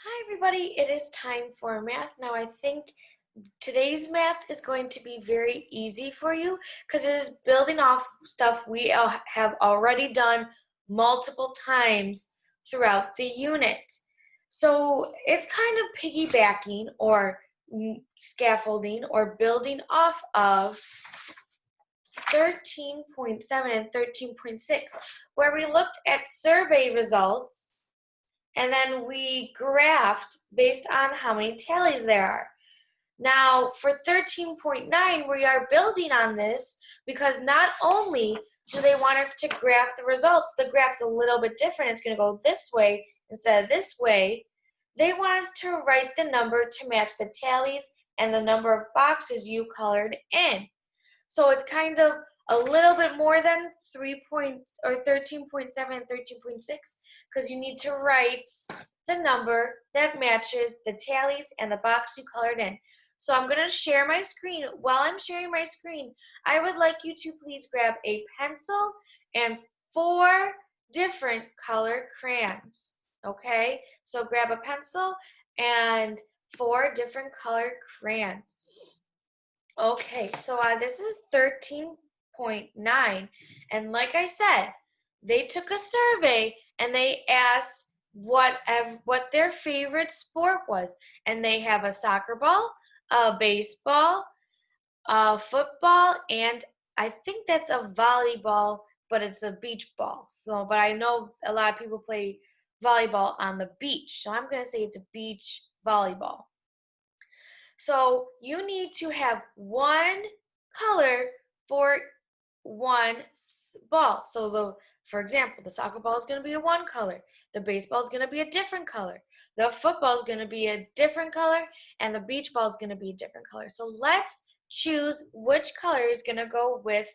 Hi everybody, it is time for math. Now I think today's math is going to be very easy for you because it is building off stuff we have already done multiple times throughout the unit. So it's kind of piggybacking or scaffolding or building off of 13.7 and 13.6, where we looked at survey results and then we graphed based on how many tallies there are. Now for 13.9, we are building on this because not only do they want us to graph the results, the graph's a little bit different, it's going to go this way instead of this way. They want us to write the number to match the tallies and the number of boxes you colored in. So it's kind of a little bit more than 13.7 and 13.6 because you need to write the number that matches the tallies and the box you colored in. So I'm going to share my screen. While I'm sharing my screen, I would like you to please grab a pencil and 4 different color crayons. Okay, so grab a pencil and 4 different color crayons. Okay, so this is 13.9, and like I said, they took a survey and they asked what their favorite sport was, and they have a soccer ball, a baseball, a football, and I think that's a volleyball, but it's a beach ball. So, but I know a lot of people play volleyball on the beach, so I'm gonna say it's a beach volleyball. So you need to have one color for one ball. So for example, the soccer ball is going to be a one color. The baseball is going to be a different color. The football is going to be a different color, and the beach ball is going to be a different color. So let's choose which color is going to go with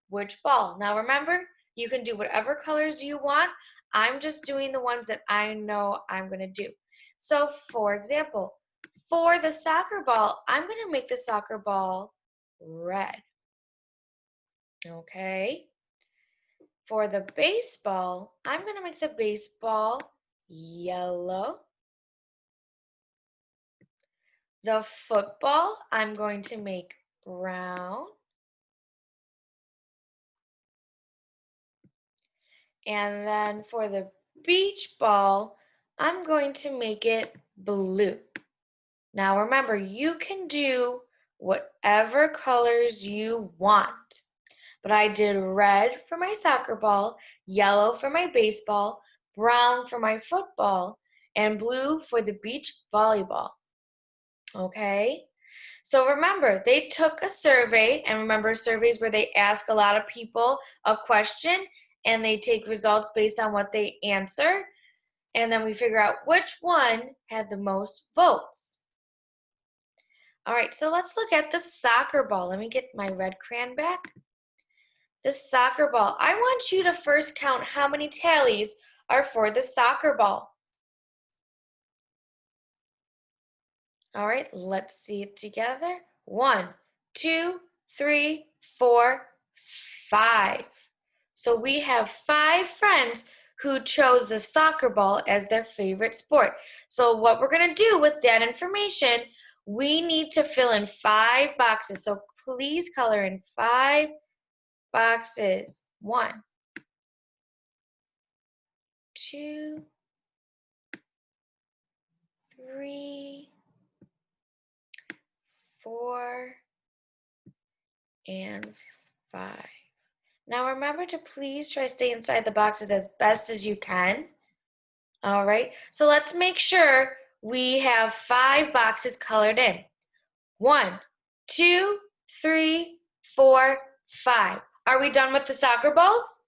which ball. Now remember, you can do whatever colors you want. I'm just doing the ones that I know I'm going to do. So for example, for the soccer ball, I'm going to make the soccer ball red. Okay. For the baseball, I'm going to make the baseball yellow. The football, I'm going to make brown. And then for the beach ball, I'm going to make it blue. Now remember, you can do whatever colors you want. But I did red for my soccer ball, yellow for my baseball, brown for my football, and blue for the beach volleyball. Okay? So remember, they took a survey, and remember surveys where they ask a lot of people a question and they take results based on what they answer, and then we figure out which one had the most votes. All right, so let's look at the soccer ball. Let me get my red crayon back. The soccer ball. I want you to first count how many tallies are for the soccer ball. All right, let's see it together. 1, 2, 3, 4, 5. So we have 5 friends who chose the soccer ball as their favorite sport. So what we're going to do with that information, we need to fill in 5 boxes. So please color in 5 boxes. 1, 2, 3, 4, and 5. Now remember to please try to stay inside the boxes as best as you can. All right, so let's make sure we have 5 boxes colored in. 1, 2, 3, 4, 5. Are we done with the soccer balls?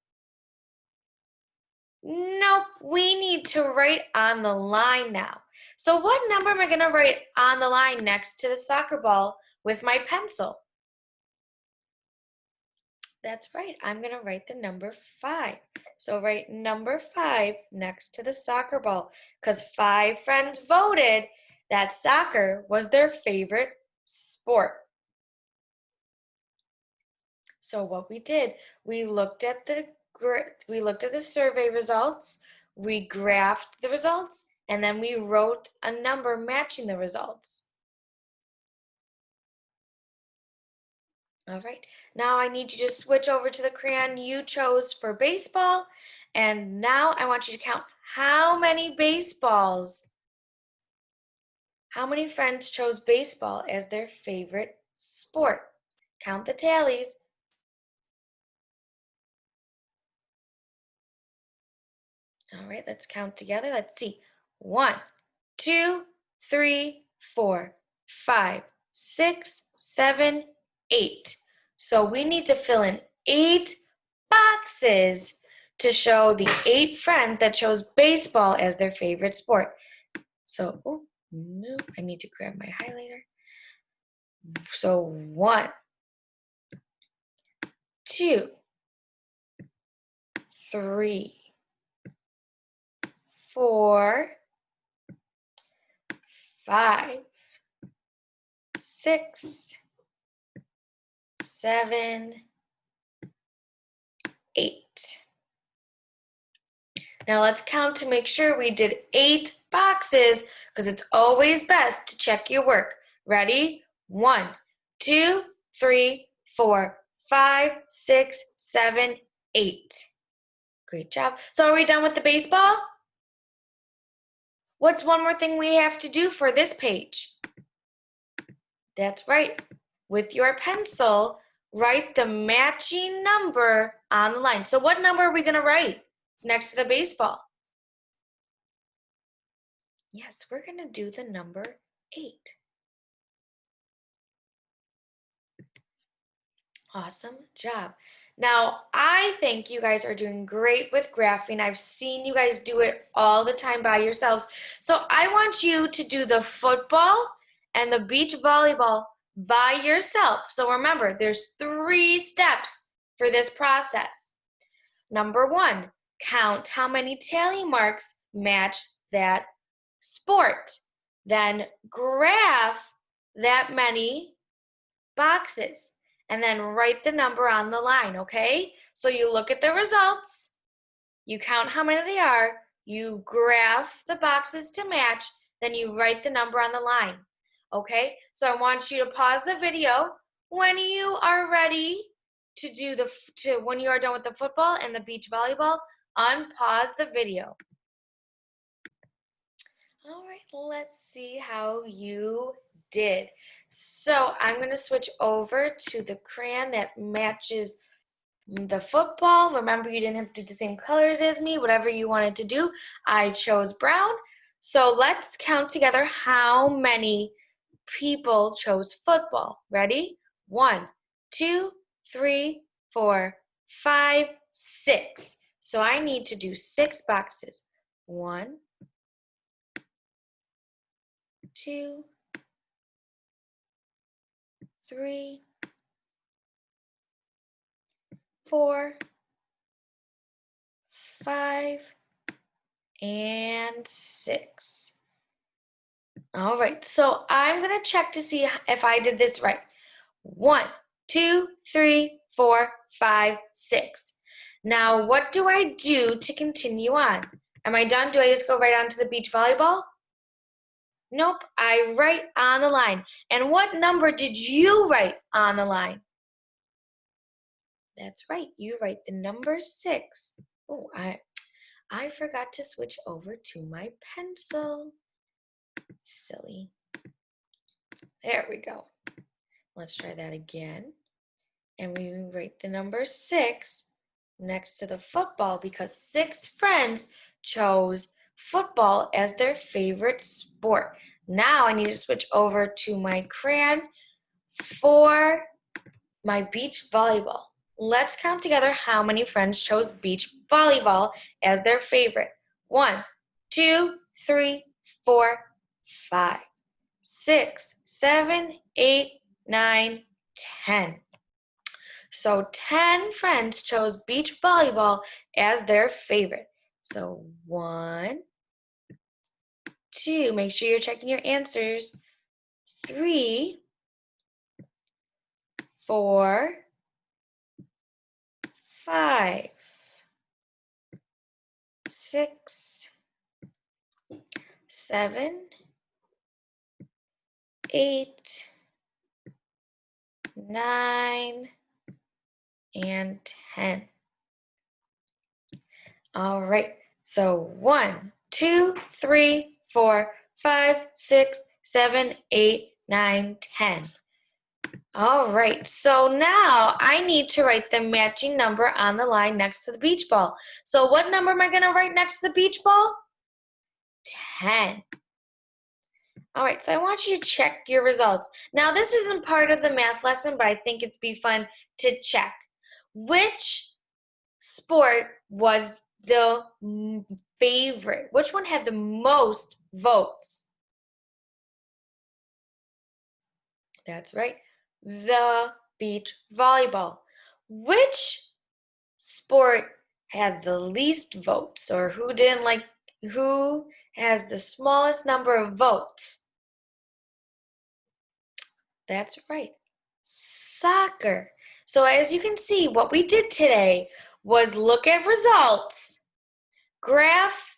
Nope, we need to write on the line now. So what number am I going to write on the line next to the soccer ball with my pencil? That's right, I'm going to write the number 5. So write number 5 next to the soccer ball because 5 friends voted that soccer was their favorite sport. So what we did, we looked at the survey results, we graphed the results, and then we wrote a number matching the results. All right, now I need you to switch over to the crayon you chose for baseball, and now I want you to count how many baseballs. How many friends chose baseball as their favorite sport? Count the tallies. All right, let's count together. Let's see. 1, 2, 3, 4, 5, 6, 7, 8. So we need to fill in 8 boxes to show the 8 friends that chose baseball as their favorite sport. So, oh, no, I need to grab my highlighter. So 1, 2, 3, 4, 5, 6, 7, 8. Now let's count to make sure we did 8 boxes because it's always best to check your work. Ready? 1, 2, 3, 4, 5, 6, 7, 8. Great job. So are we done with the baseball? What's one more thing we have to do for this page? That's right. With your pencil, write the matching number on the line. So what number are we going to write next to the baseball? Yes, we're going to do the number 8. Awesome job. Now, I think you guys are doing great with graphing. I've seen you guys do it all the time by yourselves. So I want you to do the football and the beach volleyball by yourself. So remember, there's 3 steps for this process. Number 1, count how many tally marks match that sport. Then graph that many boxes and then write the number on the line, okay? So you look at the results, you count how many they are, you graph the boxes to match, then you write the number on the line, okay? So I want you to pause the video when you are ready to do when you are done with the football and the beach volleyball, unpause the video. All right, let's see how you did. So I'm going to switch over to the crayon that matches the football. Remember, you didn't have to do the same colors as me. Whatever you wanted to do, I chose brown. So let's count together how many people chose football. Ready? 1, 2, 3, 4, 5, 6. So I need to do 6 boxes. 1, 2, 3, 4, 5, and 6. All right, so I'm going to check to see if I did this right. 1, 2, 3, 4, 5, 6. Now, what do I do to continue on? Am I done? Do I just go right on to the beach volleyball? Nope, I write on the line. And what number did you write on the line? That's right, you write the number 6. Oh, I forgot to switch over to my pencil. Silly. There we go. Let's try that again. And we write the number 6 next to the football because 6 friends chose football as their favorite sport. Now I need to switch over to my crayon for my beach volleyball. Let's count together how many friends chose beach volleyball as their favorite. 1, 2, 3, 4, 5, 6, 7, 8, 9, 10. So 10 friends chose beach volleyball as their favorite. So 1, 2, make sure you're checking your answers. 3, 4, 5, 6, 7, 8, 9, and 10. All right, so 1, 2, 3, 4, 5, 6, 7, 8, 9, 10. All right, so now I need to write the matching number on the line next to the beach ball. So what number am I going to write next to the beach ball? 10. All right, so I want you to check your results. Now, this isn't part of the math lesson, but I think it'd be fun to check. Which sport was the favorite? Which one had the most votes? That's right, the beach volleyball. Which sport had the least votes, or who has the smallest number of votes? That's right, soccer. So as you can see, what we did today was look at results, graph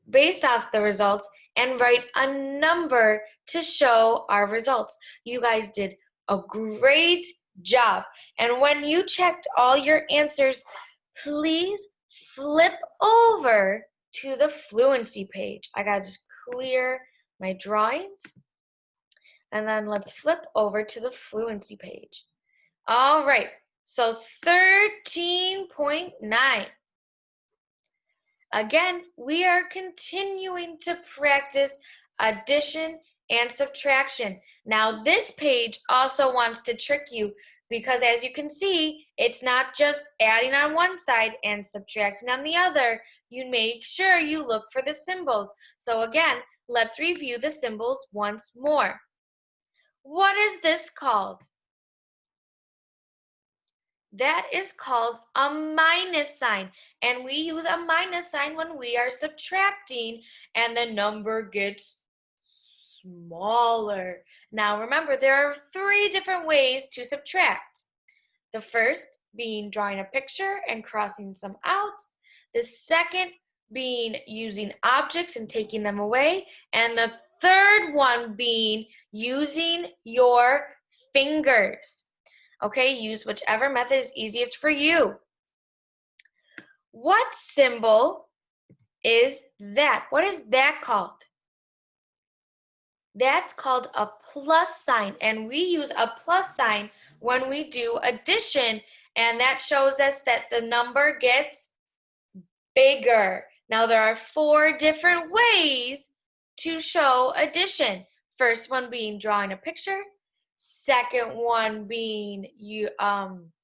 based off the results, and write a number to show our results. You guys did a great job. And when you checked all your answers, please flip over to the fluency page. I gotta just clear my drawings. And then let's flip over to the fluency page. All right, so 13.9. Again, we are continuing to practice addition and subtraction. Now, this page also wants to trick you because as you can see, it's not just adding on one side and subtracting on the other. You make sure you look for the symbols. So again, let's review the symbols once more. What is this called? That is called a minus sign, and we use a minus sign when we are subtracting and the number gets smaller. Now remember, there are 3 different ways to subtract. The first being drawing a picture and crossing some out. The second being using objects and taking them away. And the third one being using your fingers. Okay, use whichever method is easiest for you. What symbol is that? What is that called? That's called a plus sign, and we use a plus sign when we do addition, and that shows us that the number gets bigger. Now, there are 4 different ways to show addition. First one being drawing a picture. Second one being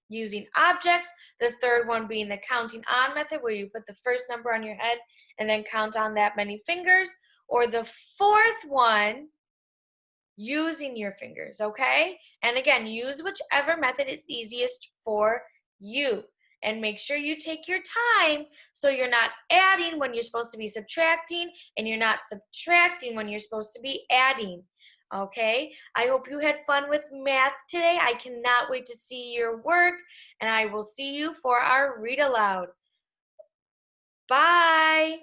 using objects. The third one being the counting on method, where you put the first number on your head and then count on that many fingers. Or the fourth one, using your fingers, okay? And again, use whichever method is easiest for you. And make sure you take your time so you're not adding when you're supposed to be subtracting, and you're not subtracting when you're supposed to be adding. Okay, I hope you had fun with math today. I cannot wait to see your work, and I will see you for our read aloud. Bye.